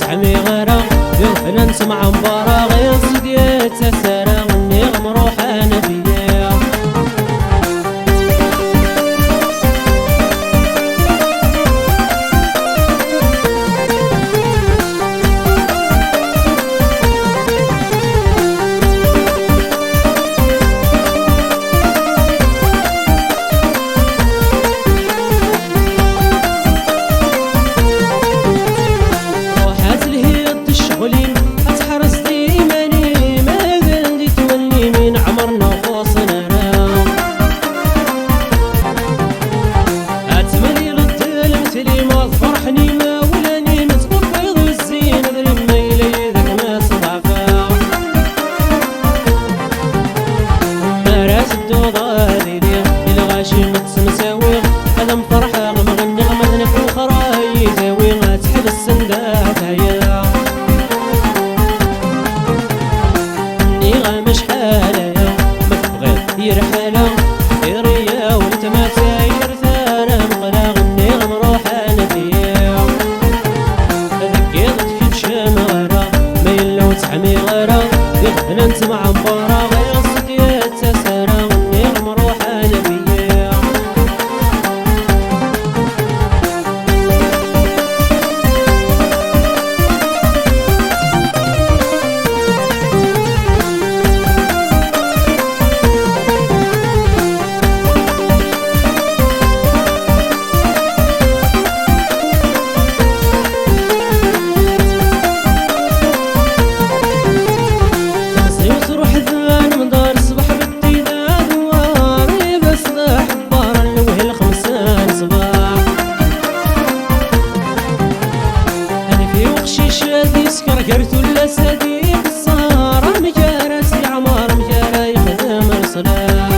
وتحمي غيره يغفل نسمع مبارا غير صديت سسارة غني غمروح انا فيا يرحله يريا وانت ما ساير ثانا مقلا غني غمروح انا فيا ذكيت في الشام غيره ما يلو تحمي غيره يغفل انت مع مبارا غير صديت سسارة غني غمروح انا فيا سكرت ولا صديق صار مجارس يا عمار مجارة يخدم الصلاح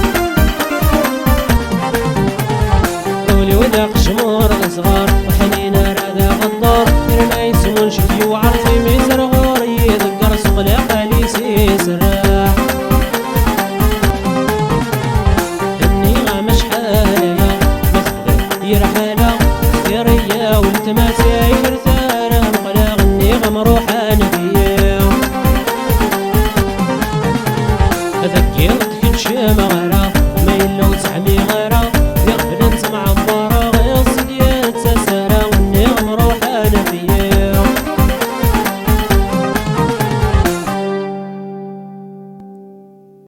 قولي وذاق شمور الصغار وحنين رادا غدار ما يسمون شفتي وعرفي ميزر غور يذكر سوق لقاليسي سراح اني غامش حاليا مثبت يرحالا يريا وانت ما ساير ثارة مقلا غني غمروح ذكرت كل شي ما غير